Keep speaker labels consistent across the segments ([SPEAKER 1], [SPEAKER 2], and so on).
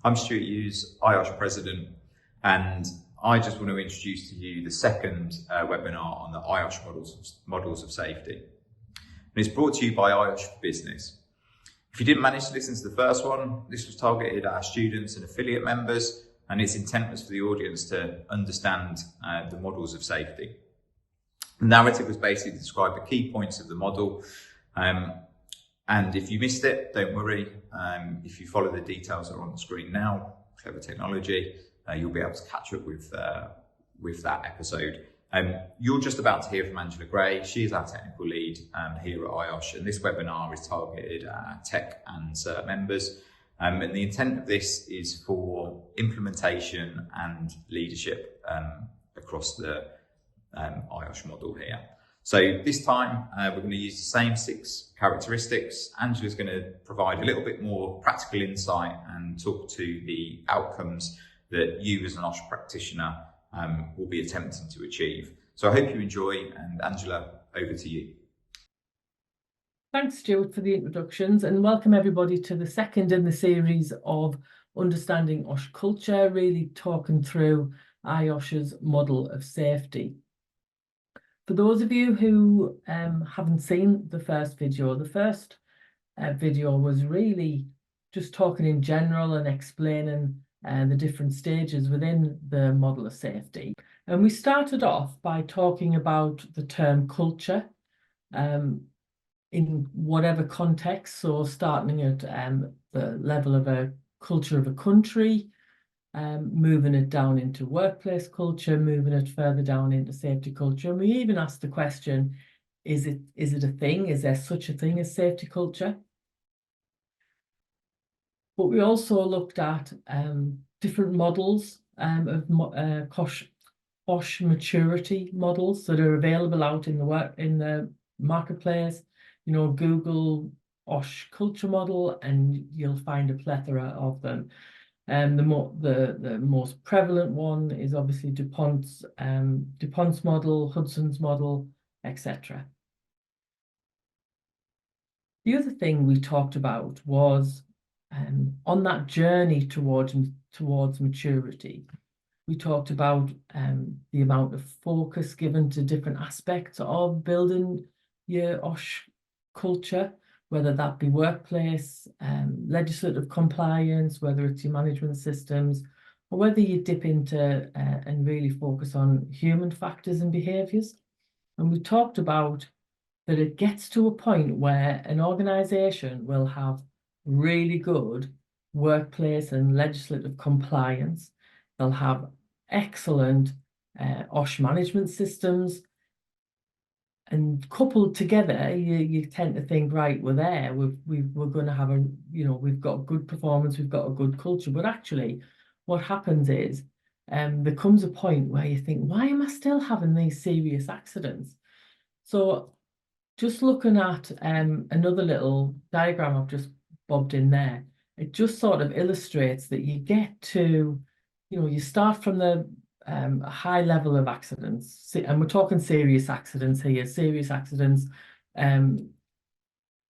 [SPEAKER 1] I'm Stuart Hughes, IOSH President, and I just want to introduce to you the second webinar on the IOSH Models of Safety. And it's brought to you by IOSH for Business. If you didn't manage to listen to the first one, this was targeted at our students and affiliate members, and its intent was for the audience to understand the models of safety. The narrative was basically to describe the key points of the model. And if you missed it, don't worry. If you follow the details that are on the screen now, clever technology, you'll be able to catch up with that episode. You're just about to hear from Angela Gray. She is our technical lead here at IOSH, and this webinar is targeted at tech and CERT members. And the intent of this is for implementation and leadership across the IOSH model here. So this time we're going to use the same 6 characteristics. Angela's going to provide a little bit more practical insight and talk to the outcomes that you as an OSH practitioner will be attempting to achieve. So I hope you enjoy, and Angela, over to you.
[SPEAKER 2] Thanks, Stuart, for the introductions, and welcome everybody to the second in the series of Understanding OSH Culture, really talking through IOSH's Model of Safety. For those of you who haven't seen the first video, the first video was really just talking in general and explaining the different stages within the model of safety. And we started off by talking about the term culture in whatever context, so starting at the level of a culture of a country, moving it down into workplace culture, moving it further down into safety culture. And we even asked the question, is it a thing? Is there such a thing as safety culture? But we also looked at different models of OSH maturity models that are available out in the marketplace. You know, Google OSH culture model, and you'll find a plethora of them. The most prevalent one is obviously DuPont's model, Hudson's model, etc. The other thing we talked about was on that journey towards maturity. We talked about the amount of focus given to different aspects of building your OSH culture, whether that be workplace, legislative compliance, whether it's your management systems, or whether you dip into and really focus on human factors and behaviours. And we talked about that it gets to a point where an organisation will have really good workplace and legislative compliance. They'll have excellent OSH management systems. And coupled together, you tend to think, right, we're there. We're going to have we've got good performance, we've got a good culture. But actually, what happens is there comes a point where you think, why am I still having these serious accidents? So just looking at another little diagram I've just bobbed in there, it just sort of illustrates that you get to, you start from the a high level of accidents, and we're talking serious accidents here, serious accidents,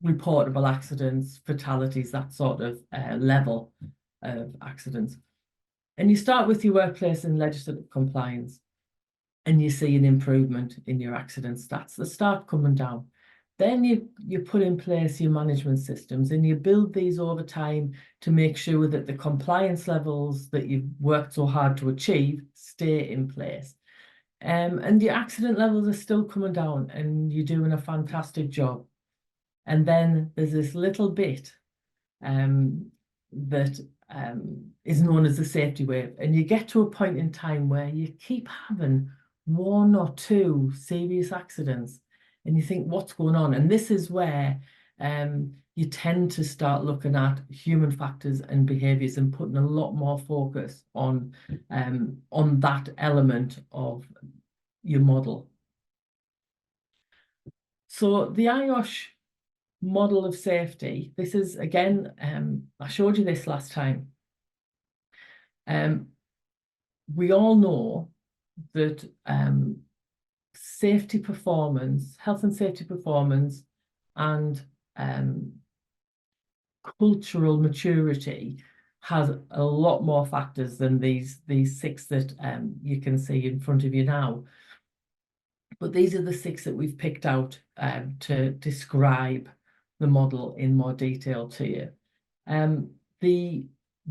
[SPEAKER 2] reportable accidents, fatalities, that sort of level of accidents. And you start with your workplace and legislative compliance, and you see an improvement in your accident stats. They start coming down. Then you put in place your management systems, and you build these over time to make sure that the compliance levels that you've worked so hard to achieve stay in place. And your accident levels are still coming down, and you're doing a fantastic job. And then there's this little bit that is known as the safety wave. And you get to a point in time where you keep having 1 or 2 serious accidents. And you think, what's going on? And this is where you tend to start looking at human factors and behaviours and putting a lot more focus on that element of your model. So the IOSH model of safety, this is, again, I showed you this last time. We all know that safety performance, health and safety performance, and cultural maturity has a lot more factors than these 6 that you can see in front of you now. But these are the 6 that we've picked out to describe the model in more detail to you.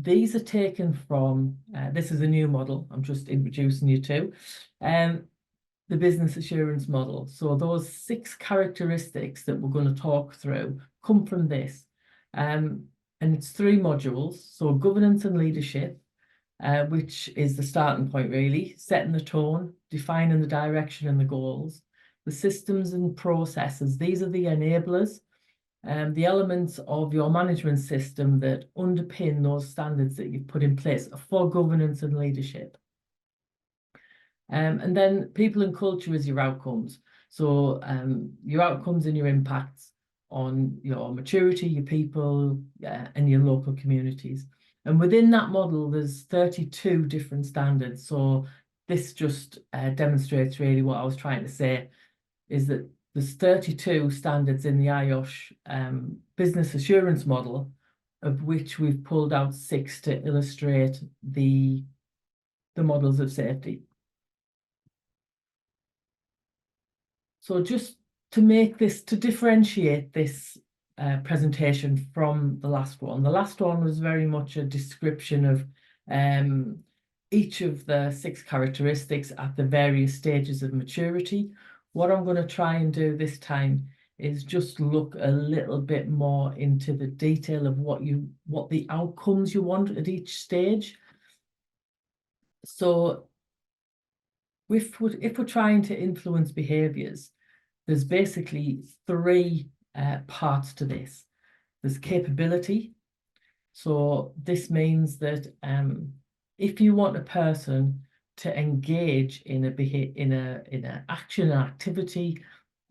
[SPEAKER 2] These are taken from, this is a new model I'm just introducing you to, the business assurance model. So those 6 characteristics that we're going to talk through come from this. And it's 3 modules. So governance and leadership, which is the starting point really, setting the tone, defining the direction and the goals. The systems and processes, these are the enablers, the elements of your management system that underpin those standards that you've put in place for governance and leadership. And then people and culture is your outcomes. So your outcomes and your impacts on your maturity, your people, and your local communities. And within that model, there's 32 different standards. So this just demonstrates really what I was trying to say, is that there's 32 standards in the IOSH business assurance model, of which we've pulled out 6 to illustrate the models of safety. So just to make this, to differentiate this presentation from the last one. The last one was very much a description of each of the 6 characteristics at the various stages of maturity. What I'm going to try and do this time is just look a little bit more into the detail of what the outcomes you want at each stage. So if we're trying to influence behaviours, there's basically 3 parts to this. There's capability. So this means that if you want a person to engage in a action, an activity,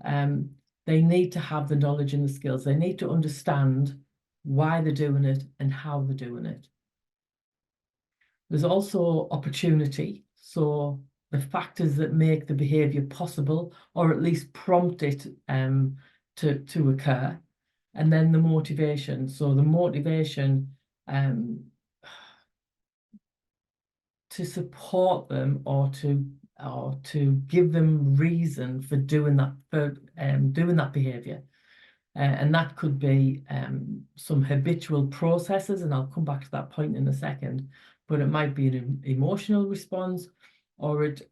[SPEAKER 2] they need to have the knowledge and the skills. They need to understand why they're doing it and how they're doing it. There's also opportunity. So the factors that make the behavior possible, or at least prompt it to occur. And then the motivation. So the motivation to support them, or to give them reason for doing that behavior. And that could be some habitual processes, and I'll come back to that point in a second, but it might be an emotional response, or it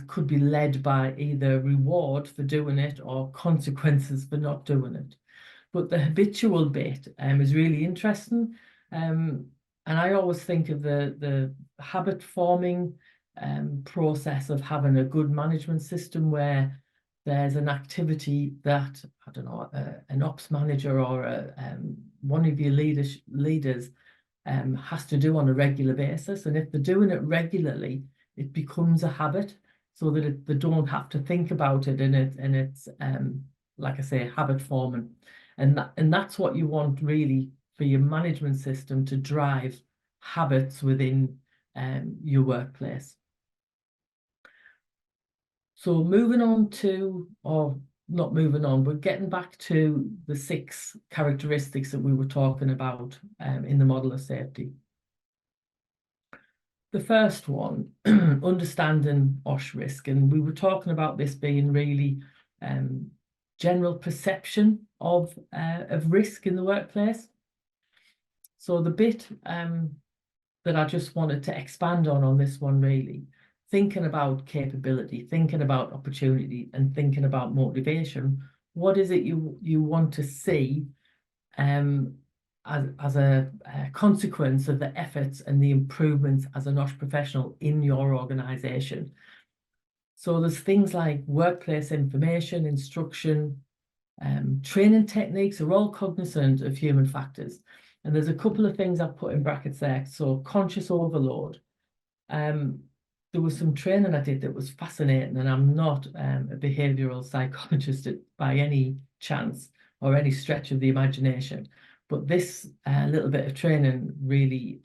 [SPEAKER 2] could be led by either reward for doing it or consequences for not doing it. But the habitual bit is really interesting. And I always think of the habit forming process of having a good management system, where there's an activity that, I don't know, an ops manager or one of your leaders has to do on a regular basis. And if they're doing it regularly, it becomes a habit, so that they don't have to think about it, and it's like I say, habit forming. And that's what you want really for your management system, to drive habits within your workplace. So moving on to, or not moving on, but getting back to the 6 characteristics that we were talking about in the model of safety. The first one, understanding OSH risk, and we were talking about this being really general perception of risk in the workplace. So the bit that I just wanted to expand on this one, really, thinking about capability, thinking about opportunity, and thinking about motivation. What is it you want to see as a consequence of the efforts and the improvements as an OSH professional in your organisation? So there's things like workplace information, instruction, training techniques are all cognizant of human factors. And there's a couple of things I've put in brackets there. So conscious overload. There was some training I did that was fascinating, and I'm not a behavioural psychologist by any chance or any stretch of the imagination. But this little bit of training really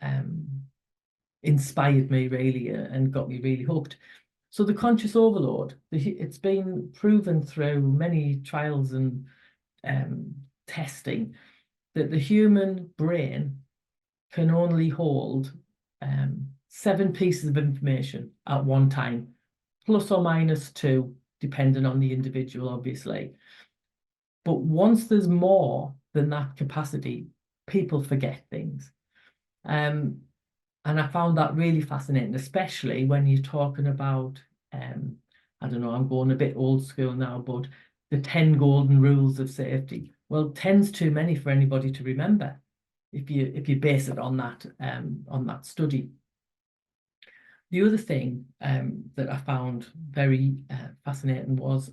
[SPEAKER 2] inspired me, really, and got me really hooked. So the conscious overload, it's been proven through many trials and testing that the human brain can only hold 7 pieces of information at one time, plus or minus 2, depending on the individual, obviously. But once there's more than that capacity, people forget things. And I found that really fascinating, especially when you're talking about, I don't know, I'm going a bit old school now, but the 10 golden rules of safety. Well, 10's too many for anybody to remember if you base it on that study. The other thing that I found very fascinating was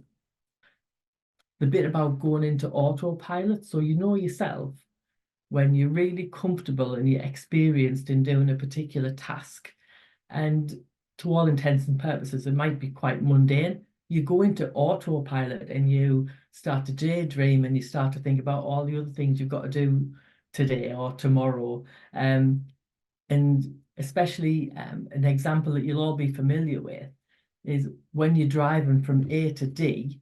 [SPEAKER 2] the bit about going into autopilot. So you know yourself, when you're really comfortable and you're experienced in doing a particular task, and to all intents and purposes, it might be quite mundane. You go into autopilot and you start to daydream and you start to think about all the other things you've got to do today or tomorrow. And especially an example that you'll all be familiar with is when you're driving from A to D,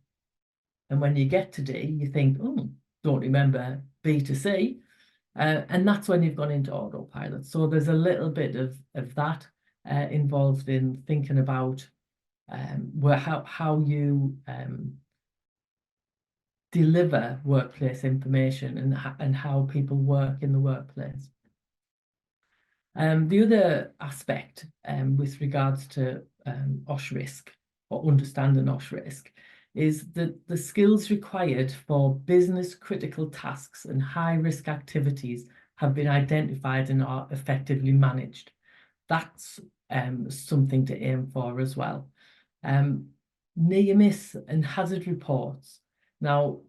[SPEAKER 2] and when you get to D, you think, oh, don't remember B to C. And that's when you've gone into autopilot. So there's a little bit of that involved in thinking about how you deliver workplace information and how people work in the workplace. The other aspect with regards to OSH risk or understanding OSH risk is that the skills required for business critical tasks and high risk activities have been identified and are effectively managed. That's something to aim for as well. Near miss and hazard reports. Now,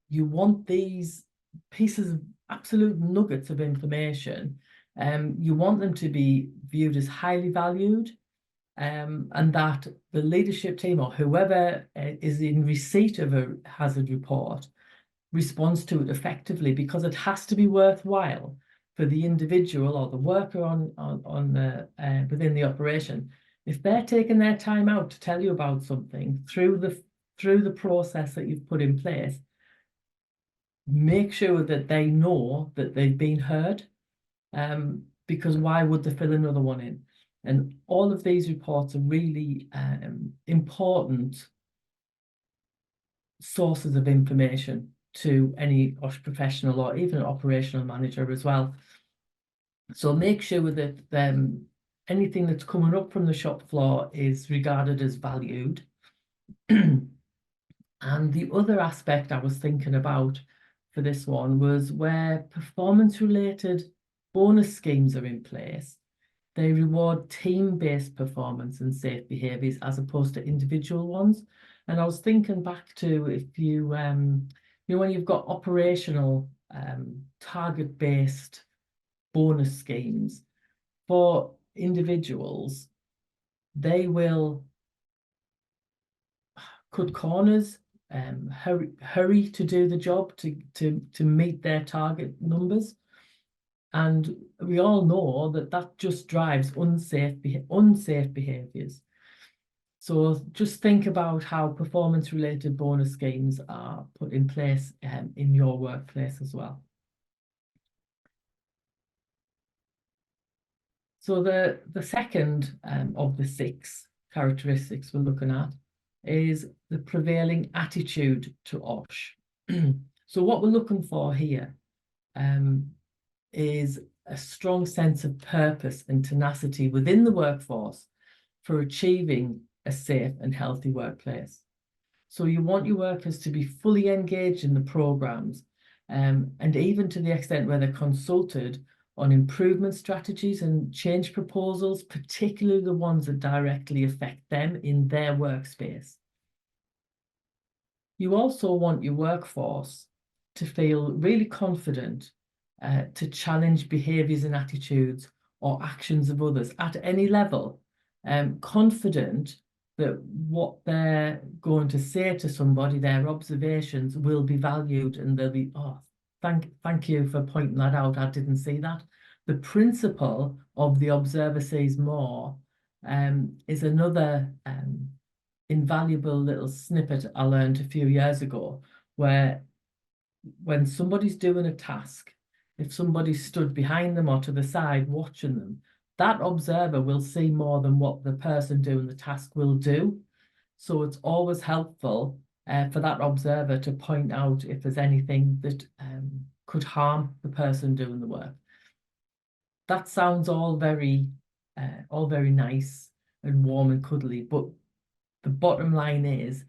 [SPEAKER 2] you want these pieces of absolute nuggets of information. You want them to be viewed as highly valued, and that the leadership team or whoever is in receipt of a hazard report responds to it effectively, because it has to be worthwhile for the individual or the worker within the operation. If they're taking their time out to tell you about something through the process that you've put in place, make sure that they know that they've been heard, because why would they fill another one in? And all of these reports are really important sources of information to any OSH professional or even an operational manager as well. So make sure that anything that's coming up from the shop floor is regarded as valued. And the other aspect I was thinking about for this one was where performance-related bonus schemes are in place. They reward team-based performance and safe behaviours as opposed to individual ones. And I was thinking back to if you, when you've got operational target-based bonus schemes for individuals, they will cut corners, hurry to do the job to meet their target numbers. And we all know that just drives unsafe behaviours. So just think about how performance-related bonus schemes are put in place in your workplace as well. So the second of the 6 characteristics we're looking at is the prevailing attitude to OSH. So what we're looking for here is a strong sense of purpose and tenacity within the workforce for achieving a safe and healthy workplace. So you want your workers to be fully engaged in the programs, and even to the extent where they're consulted on improvement strategies and change proposals, particularly the ones that directly affect them in their workspace. You also want your workforce to feel really confident to challenge behaviours and attitudes or actions of others at any level, confident that what they're going to say to somebody, their observations, will be valued, and they'll be, oh, thank you for pointing that out, I didn't see that. The principle of the observer sees more is another invaluable little snippet I learned a few years ago, where when somebody's doing a task, if somebody stood behind them or to the side watching them, that observer will see more than what the person doing the task will do. So it's always helpful for that observer to point out if there's anything that could harm the person doing the work. That sounds all very nice and warm and cuddly, but the bottom line is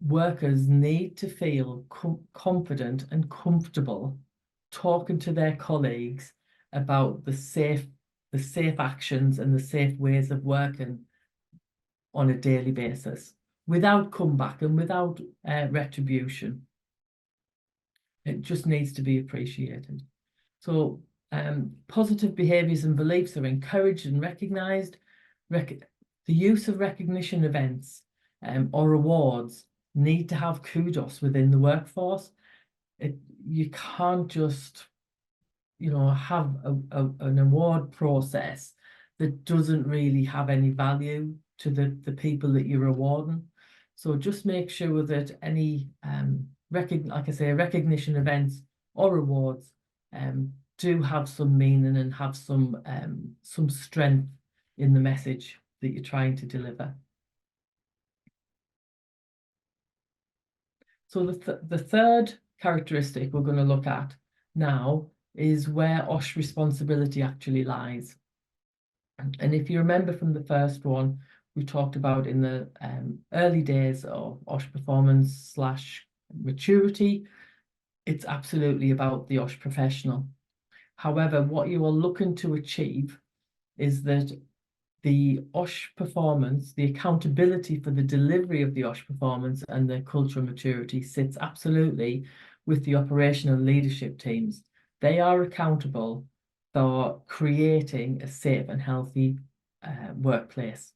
[SPEAKER 2] workers need to feel confident and comfortable talking to their colleagues about the safe actions and the safe ways of working on a daily basis without comeback and without retribution. It just needs to be appreciated. So positive behaviours and beliefs are encouraged and recognised. The use of recognition events or awards need to have kudos within the workforce. You can't just, have an award process that doesn't really have any value to the people that you're awarding. So just make sure that any like I say, recognition events or awards do have some meaning and have some strength in the message that you're trying to deliver. So the third characteristic we're going to look at now is where OSH responsibility actually lies. And if you remember from the first one, we talked about in the early days of OSH performance / maturity, it's absolutely about the OSH professional. However, what you are looking to achieve is that the OSH performance, the accountability for the delivery of the OSH performance and the cultural maturity sits absolutely with the operational leadership teams. They are accountable for creating a safe and healthy workplace.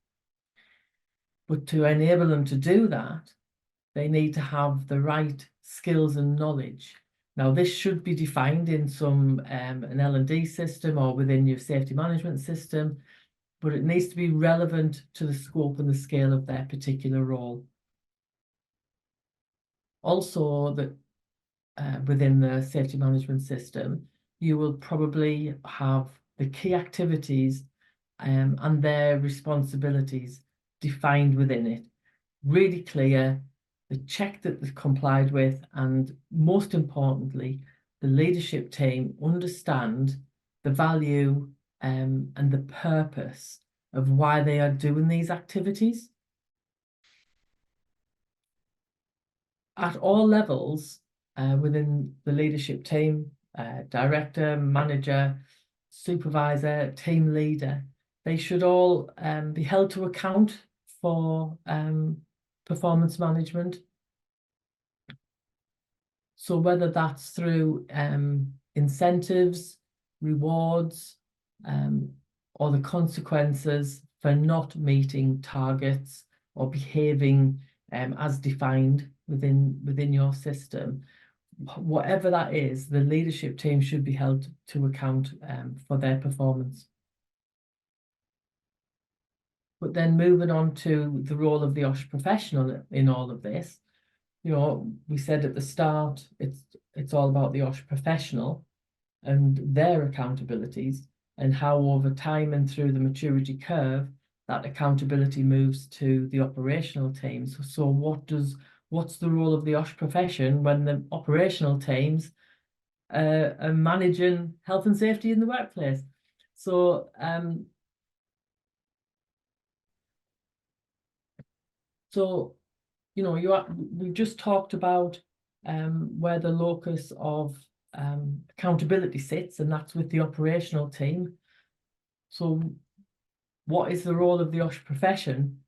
[SPEAKER 2] But to enable them to do that, they need to have the right skills and knowledge. Now, this should be defined in some an L&D system or within your safety management system, but it needs to be relevant to the scope and the scale of their particular role. Also, that within the safety management system, you will probably have the key activities and their responsibilities defined within it. Really clear, the check that they've complied with, and most importantly, the leadership team understand the value and the purpose of why they are doing these activities. At all levels within the leadership team, director, manager, supervisor, team leader, they should all be held to account for performance management. So whether that's through incentives, rewards, or the consequences for not meeting targets or behaving as defined within your system, whatever that is, the leadership team should be held to account for their performance. But then moving on to the role of the OSH professional in all of this, we said at the start, it's all about the OSH professional and their accountabilities, and how over time and through the maturity curve, that accountability moves to the operational teams. So what's the role of the OSH profession when the operational teams are managing health and safety in the workplace? So we've just talked about where the locus of accountability sits, and that's with the operational team. So what is the role of the OSH profession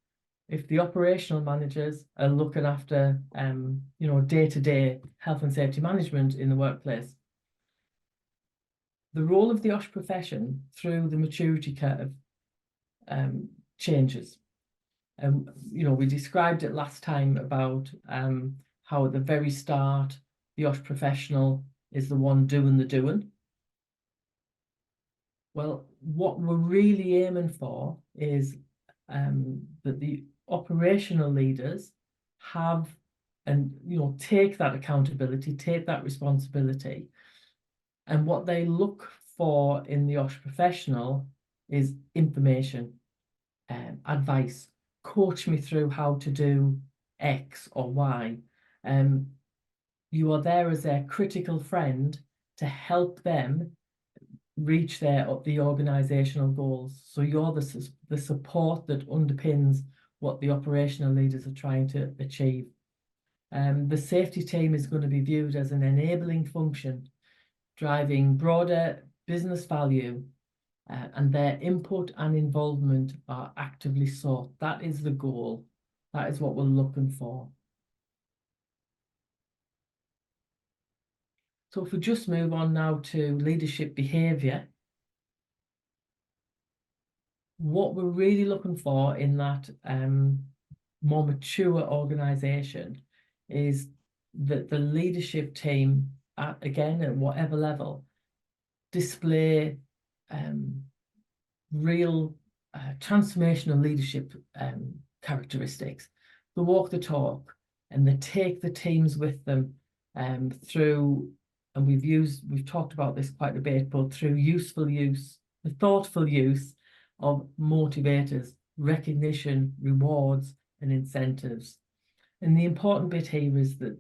[SPEAKER 2] if the operational managers are looking after day-to-day health and safety management in the workplace? The role of the OSH profession through the maturity curve changes. We described it last time about how at the very start, the OSH professional is the one doing the doing. Well, what we're really aiming for is that the operational leaders have and take that accountability, take that responsibility, And what they look for in the OSH professional is information, advice. Coach me through how to do X or Y. You are there as their critical friend to help them reach the organisational goals. So you're the support that underpins what the operational leaders are trying to achieve. The safety team is going to be viewed as an enabling function, driving broader business value, and their input and involvement are actively sought. That is the goal. That is what we're looking for. So if we just move on now to leadership behaviour, what we're really looking for in that more mature organisation is that the leadership team, again, at whatever level, display real transformational leadership characteristics. They walk the talk and they take the teams with them through, and we've talked about this quite a bit, but through the thoughtful use of motivators, recognition, rewards, and incentives. And the important bit here is that,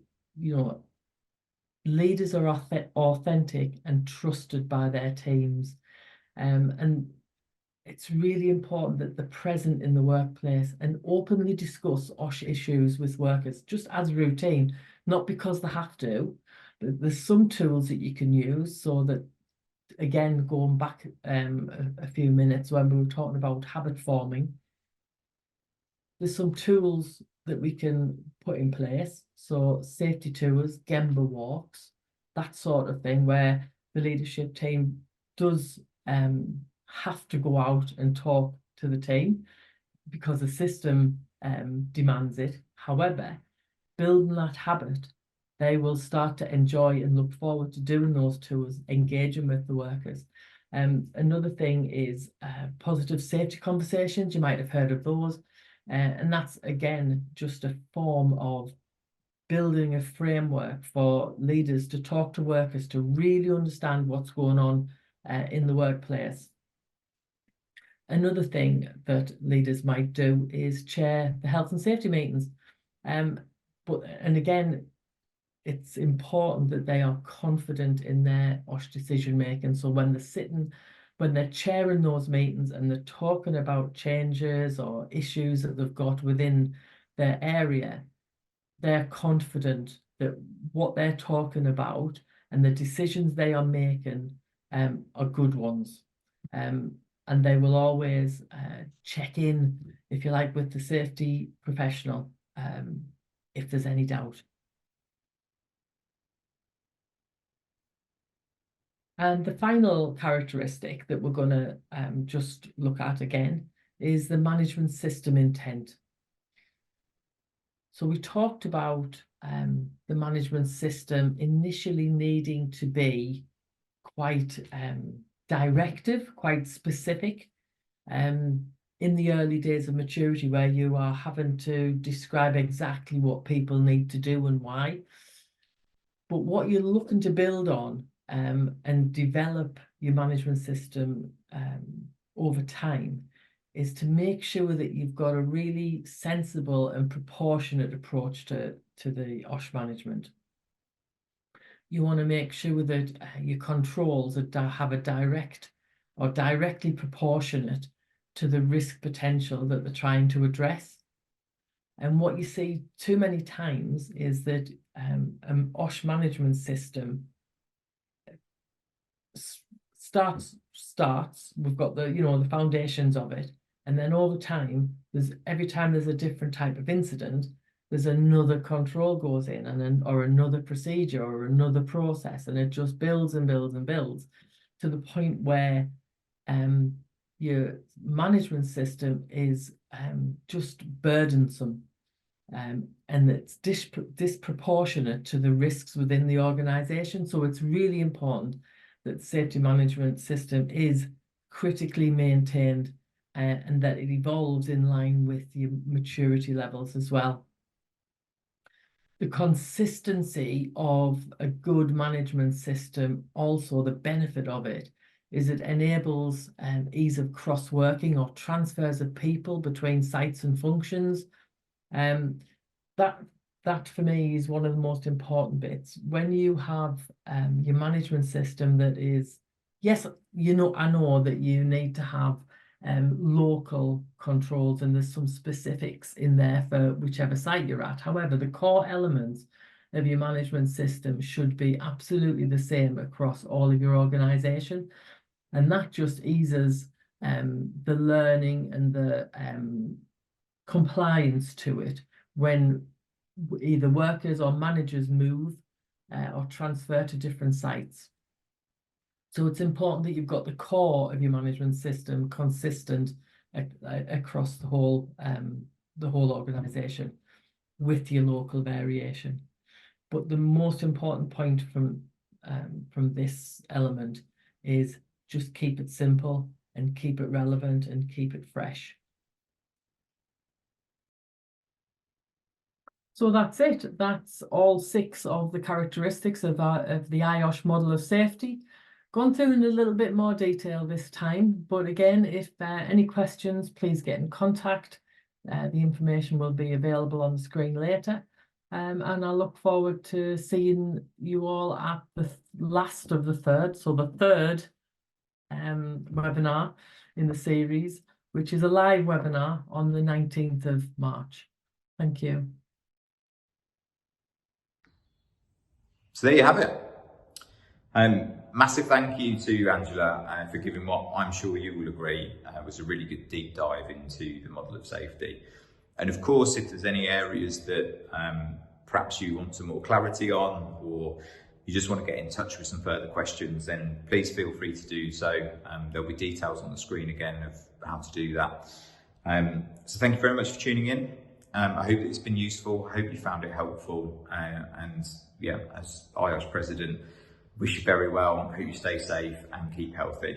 [SPEAKER 2] leaders are authentic and trusted by their teams. And it's really important that they're present in the workplace and openly discuss OSH issues with workers, just as routine, not because they have to, but there's some tools that you can use so that, again, going back a few minutes when we were talking about habit forming, there's some tools that we can put in place. So safety tours, Gemba walks, that sort of thing, where the leadership team does have to go out and talk to the team because the system demands it. However, building that habit, they will start to enjoy and look forward to doing those tours, engaging with the workers. Another thing is positive safety conversations. You might have heard of those. And that's, again, just a form of building a framework for leaders to talk to workers, to really understand what's going on in the workplace. Another thing that leaders might do is chair the health and safety meetings. And again, it's important that they are confident in their OSH decision making. So when they're chairing those meetings and they're talking about changes or issues that they've got within their area, they're confident that what they're talking about and the decisions they are making are good ones. And they will always check in, if you like, with the safety professional if there's any doubt. And the final characteristic that we're going to just look at again is the management system intent. So we talked about the management system initially needing to be quite directive, quite specific in the early days of maturity, where you are having to describe exactly what people need to do and why. But what you're looking to build on and develop your management system over time is to make sure that you've got a really sensible and proportionate approach to the OSH management. You want to make sure that your controls have a direct or directly proportionate to the risk potential that they're trying to address. And what you see too many times is that an OSH management system starts, we've got the foundations of it, and then over time, every time there's a different type of incident, there's another control goes in, or another procedure or another process, and it just builds and builds and builds to the point where your management system is just burdensome, and it's disproportionate to the risks within the organization. So it's really important that the safety management system is critically maintained and that it evolves in line with your maturity levels as well. The consistency of a good management system, also the benefit of it is it enables ease of cross-working or transfers of people between sites and functions. That for me is one of the most important bits. When you have your management system that is, yes, I know that you need to have local controls, and there's some specifics in there for whichever site you're at. However, the core elements of your management system should be absolutely the same across all of your organization. And that just eases the learning and the compliance to it when either workers or managers move or transfer to different sites. So it's important that you've got the core of your management system consistent across the whole organization with your local variation. But the most important point from this element is just keep it simple and keep it relevant and keep it fresh. So that's it. That's all 6 of the characteristics of the IOSH model of safety. Gone through in a little bit more detail this time, but again, if any questions, please get in contact. The information will be available on the screen later. And I look forward to seeing you all at the last of the third, so the third webinar in the series, which is a live webinar on the 19th of March. Thank you.
[SPEAKER 1] So there you have it. Massive thank you to Angela for giving what I'm sure you will agree was a really good deep dive into the model of safety. And of course, if there's any areas that perhaps you want some more clarity on, or you just want to get in touch with some further questions, then please feel free to do so. There'll be details on the screen again of how to do that. So thank you very much for tuning in. I hope it's been useful. I hope you found it helpful. And yeah, as IOSH President, wish you very well. I hope you stay safe and keep healthy.